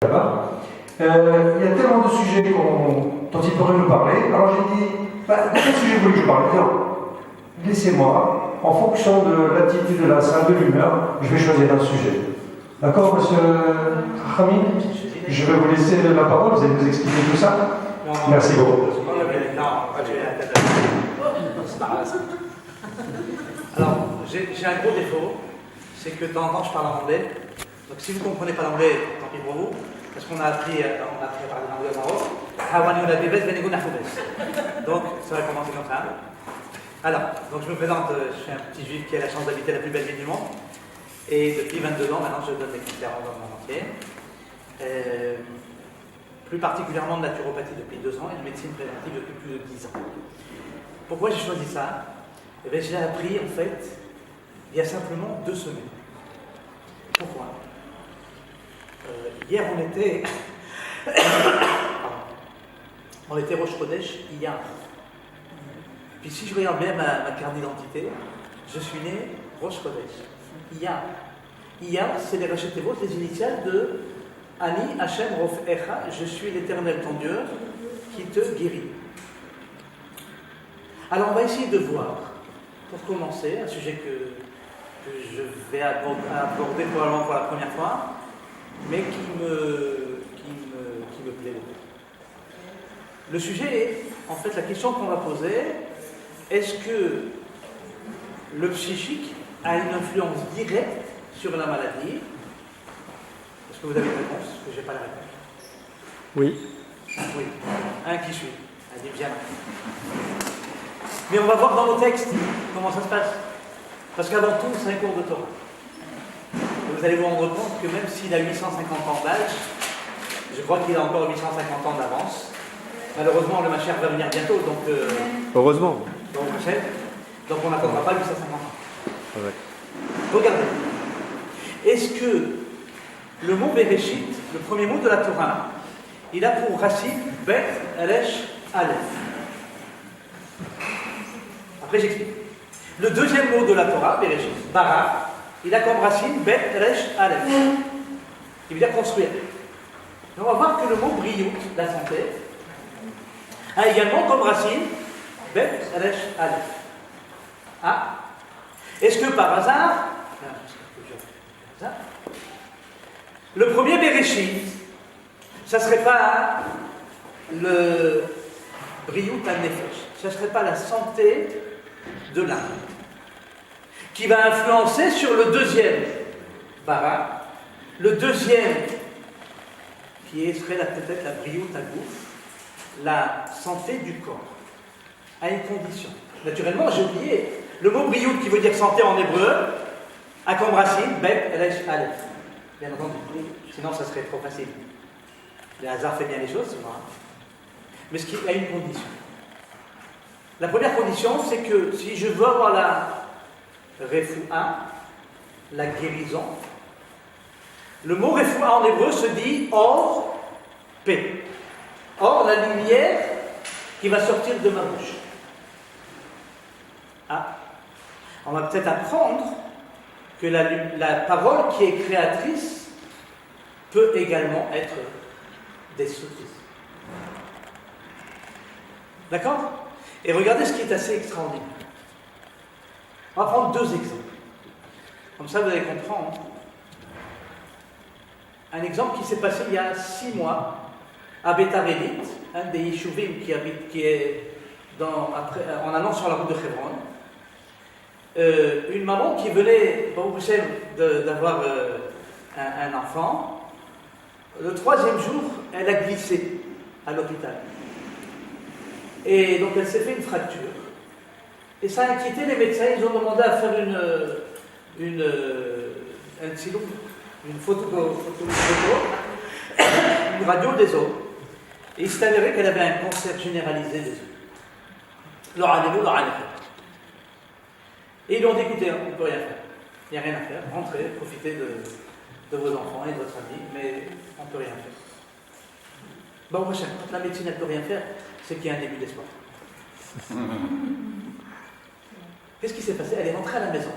là-bas. Il y a tellement de sujets dont il pourrait nous parler. Alors j'ai dit, de quel sujet vous voulez que je parle? Laissez-moi, en fonction de l'attitude de la salle, de l'humeur, je vais choisir un sujet. D'accord, monsieur Hamid? Je vais vous laisser la parole, vous allez nous expliquer tout ça. Merci beaucoup. Alors, j'ai un gros défaut, c'est que de temps en temps je parle en anglais. Donc si vous ne comprenez pas l'anglais, tant pis pour vous, parce qu'on a appris à parler l'anglais au Maroc. Donc, ça va commencer comme ça. Alors, donc je me présente, je suis un petit juif qui a la chance d'habiter la plus belle ville du monde. Et depuis 22 ans, maintenant, je donne des conférences dans le monde entier. Plus particulièrement de naturopathie depuis 2 ans et de médecine préventive depuis plus de 10 ans. Pourquoi j'ai choisi ça? Eh bien, j'ai appris, en fait, il y a simplement 2 semaines. Pourquoi? Hier, on était... on était Rosh Chodesh Iyar. Puis si je regarde bien ma carte d'identité, je suis né Rosh Chodesh Iyar. Iyar, c'est les Rachetevot, les initiales de Ani Hashem Rofecha, je suis l'Éternel ton Dieu qui te guérit. Alors on va essayer de voir, pour commencer, un sujet que je vais aborder probablement pour la première fois, mais qui me plaît beaucoup. Le sujet est, en fait, la question qu'on va poser, est-ce que le psychique a une influence directe sur la maladie? Est-ce que vous avez une réponse? Parce que je n'ai pas la réponse. Oui. Oui. Un qui suit. Un dit bien. Mais on va voir dans nos textes comment ça se passe. Parce qu'avant tout, c'est un cours de Torah. Et vous allez vous rendre compte que même s'il a 850 ans d'âge, je crois qu'il a encore 850 ans d'avance. Malheureusement, le Mashiach va venir bientôt, donc... Heureusement. Donc on n'attendra pas 850 ans. Ouais. Regardez. Est-ce que le mot Bereshit, le premier mot de la Torah, il a pour racine Bet, Resh, Aleph. Après j'explique. Le deuxième mot de la Torah, Bereshit, Bara, il a comme racine Bet, Resh, Aleph. Il veut dire construire. Et on va voir que le mot Briout, la santé, a également comme racine Bet, Resh, Aleph. Ah, est-ce que par hasard, le premier Bereshit, ça ne serait pas le Briout al-Nefesh, ça ne serait pas la santé de l'âme, qui va influencer sur le deuxième Bara, le deuxième qui serait peut-être la Briout al-Gouf, la santé du corps, à une condition. Naturellement, j'ai oublié, le mot Briout qui veut dire santé en hébreu, a comme racine Bet, Resh, Aleph. Bien entendu, sinon ça serait trop facile. Le hasard fait bien les choses, c'est vrai. Mais ce qui a une condition. La première condition, c'est que si je veux avoir la refoua, la guérison, le mot refoua en hébreu se dit or, paix. Or, la lumière qui va sortir de ma bouche. Ah, on va peut-être apprendre que la parole qui est créatrice peut également être destructrice. D'accord? Et regardez ce qui est assez extraordinaire. On va prendre 2 exemples. Comme ça, vous allez comprendre. Un exemple qui s'est passé il y a 6 mois à Betarélit, un des Yeshuvim qui est en allant sur la route de Hebron. Une maman qui venait, d'avoir un enfant, le 3e jour, elle a glissé à l'hôpital. Et donc elle s'est fait une fracture. Et ça a inquiété les médecins, ils ont demandé à faire une photo, une radio des os. Et il s'est avéré qu'elle avait un cancer généralisé des os. Et ils lui ont dit, écoutez, on ne peut rien faire. Il n'y a rien à faire. Rentrez, profitez de vos enfants et de votre famille, mais on ne peut rien faire. Bon, prochain, quand la médecine ne peut rien faire, c'est qu'il y a un début d'espoir. Qu'est-ce qui s'est passé? Elle est rentrée à la maison.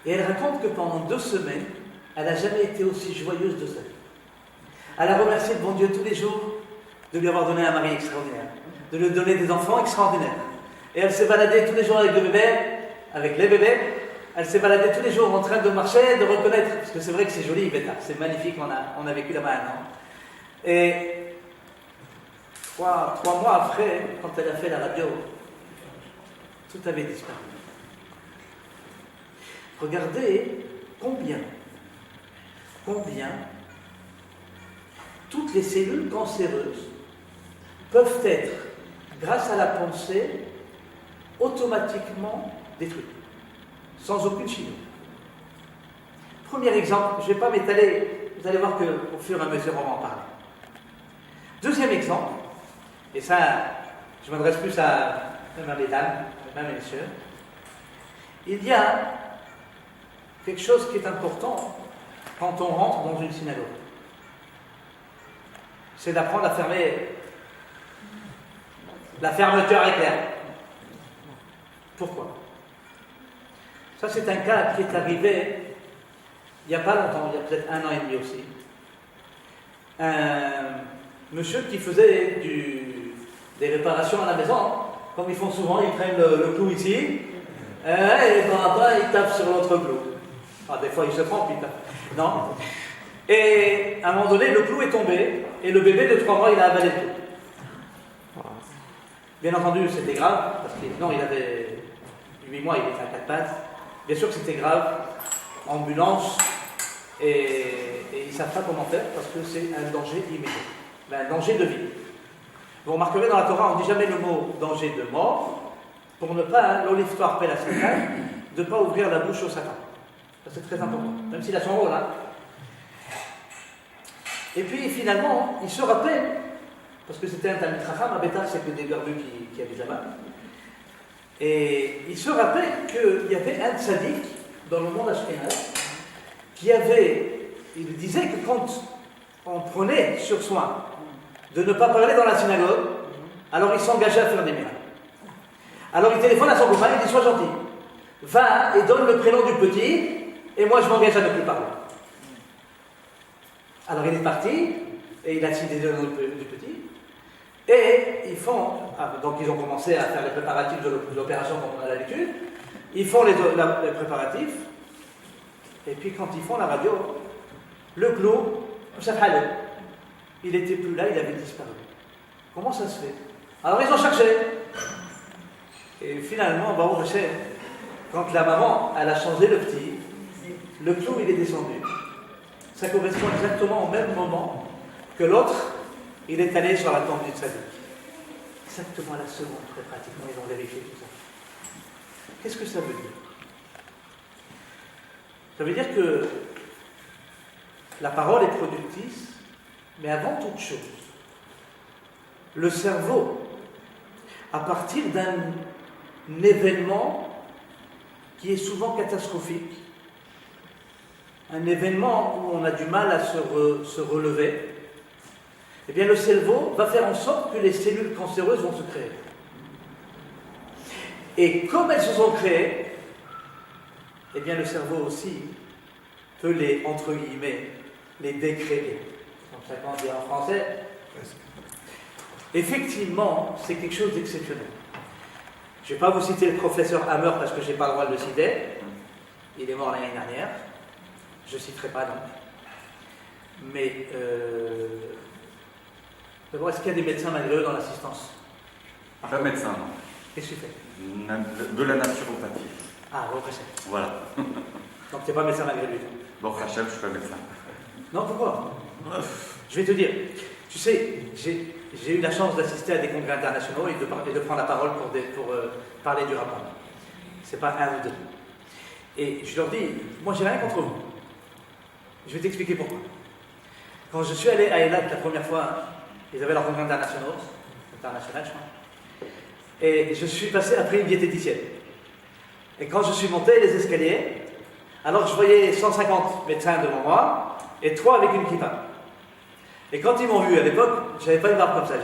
Et elle raconte que pendant 2 semaines, elle n'a jamais été aussi joyeuse de sa vie. Elle a remercié le bon Dieu tous les jours de lui avoir donné un mari extraordinaire, de lui donner des enfants extraordinaires. Et elle s'est baladée tous les jours avec le bébé, avec les bébés. Elle s'est baladée tous les jours en train de marcher, de reconnaître, parce que c'est vrai que c'est joli, Beta, c'est magnifique, on a vécu là-bas un an. Et trois mois après, quand elle a fait la radio, tout avait disparu. Regardez combien toutes les cellules cancéreuses peuvent être, grâce à la pensée, automatiquement détruites, sans aucune chimie. Premier exemple, je ne vais pas m'étaler, vous allez voir qu'au fur et à mesure, on va en parler. Deuxième exemple, et ça, je m'adresse plus même à mesdames, même à messieurs, il y a quelque chose qui est important quand on rentre dans une synagogue. C'est d'apprendre à fermer la fermeture éclair. Pourquoi? Ça, c'est un cas qui est arrivé il n'y a pas longtemps, il y a peut-être 1 an et demi aussi. Un monsieur qui faisait des réparations à la maison, comme ils font souvent, ils prennent le clou ici, et après ils tapent sur l'autre clou. Ah, des fois ils se trompent, ils tapent. Non. Et à un moment donné, le clou est tombé, et le bébé de 3 mois, il a avalé le clou. Bien entendu, c'était grave, parce que non, il avait 8 mois, il était à 4 pattes. Bien sûr que c'était grave, ambulance, et ils ne savent pas comment faire, parce que c'est un danger immédiat, un danger de vie. Vous remarquerez dans la Torah, on ne dit jamais le mot danger de mort, pour ne pas, l'oliftoire paie la Satan, de ne pas ouvrir la bouche au Satan. Ça c'est très important, même s'il a son rôle. Hein. Et puis finalement, il se rappelle, parce que c'était un Talmid Chacham, à Beta, c'est que des garbus qui habitent là-bas, et il se rappelle qu'il y avait un tzaddik dans le monde ashkénaze il disait que quand on prenait sur soi de ne pas parler dans la synagogue, alors il s'engageait à faire des miracles. Alors il téléphone à son copain, il dit: sois gentil, va et donne le prénom du petit, et moi je m'engage à ne plus parler. Alors il est parti, et il a cité le nom du petit, et donc ils ont commencé à faire les préparatifs de l'opération comme on a l'habitude, ils font les préparatifs, et puis quand ils font la radio, le clou, il n'était plus là, il avait disparu. Comment ça se fait? Alors ils ont cherché, et finalement, quand la maman, elle a changé le petit, le clou il est descendu. Ça correspond exactement au même moment que l'autre, il est allé sur la tombe du tzaddik. Exactement à la seconde, très pratiquement, ils ont vérifié tout ça. Qu'est-ce que ça veut dire? Ça veut dire que la parole est productrice, mais avant toute chose, le cerveau, à partir d'un événement qui est souvent catastrophique, un événement où on a du mal à se relever, eh bien le cerveau va faire en sorte que les cellules cancéreuses vont se créer. Et comme elles se sont créées, eh bien le cerveau aussi peut les, entre guillemets, les décréter. Comme ça qu'on dit en français. Effectivement, c'est quelque chose d'exceptionnel. Je ne vais pas vous citer le professeur Hammer parce que je n'ai pas le droit de le citer. Il est mort l'année dernière. Je ne citerai pas donc. Mais d'abord, est-ce qu'il y a des médecins malgré eux dans l'assistance? Pas médecin, non. Qu'est-ce que tu fais? De la naturopathie. Ah, bon, Hachem. Voilà. Donc tu n'es pas médecin malgré lui. Bon, Hachem, je suis pas médecin. Non, pourquoi? Je vais te dire. Tu sais, j'ai eu la chance d'assister à des congrès internationaux et de prendre la parole pour parler du rapport. C'est pas un ou deux. Et je leur dis, moi j'ai rien contre vous. Je vais t'expliquer pourquoi. Quand je suis allé à Eilat la première fois, ils avaient leur congrès international, je crois. Et je suis passé après une diététicienne. Et quand je suis monté les escaliers, alors je voyais 150 médecins devant moi et 3 avec une kippa. Et quand ils m'ont vu à l'époque, je n'avais pas une barbe comme ça.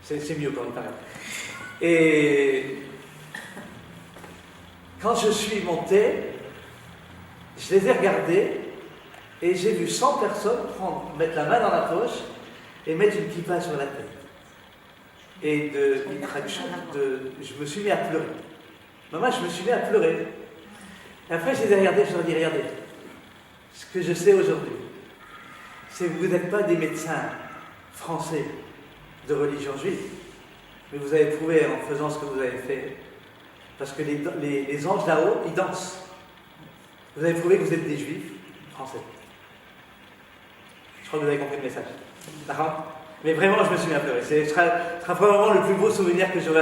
C'est mieux quand il paraît. Et quand je suis monté, je les ai regardés Et j'ai vu 100 personnes mettre la main dans la poche et mettre une kippa sur la tête. Et je me suis mis à pleurer. Maman, je me suis mis à pleurer. Et après, je les ai regardés, je leur ai dit, regardez, ce que je sais aujourd'hui, c'est que vous n'êtes pas des médecins français de religion juive, mais vous avez prouvé en faisant ce que vous avez fait, parce que les anges là-haut, ils dansent. Vous avez prouvé que vous êtes des juifs français. Je crois que vous avez compris le message. D'accord ? Mais vraiment, je me suis mis à pleurer. Ce sera probablement le plus beau souvenir que j'aurai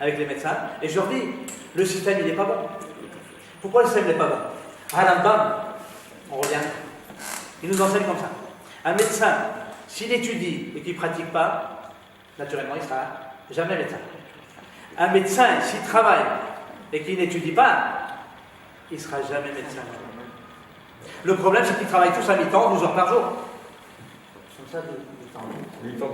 avec les médecins. Et je leur dis, le système, il n'est pas bon. Pourquoi le système n'est pas bon ? Rambam, on revient. Il nous enseigne comme ça. Un médecin, s'il étudie et qu'il ne pratique pas, naturellement, il ne sera jamais médecin. Un médecin, s'il travaille et qu'il n'étudie pas, il ne sera jamais médecin. Le problème, c'est qu'ils travaillent tous à mi-temps, 12 heures par jour. Comme ça, 8 ans.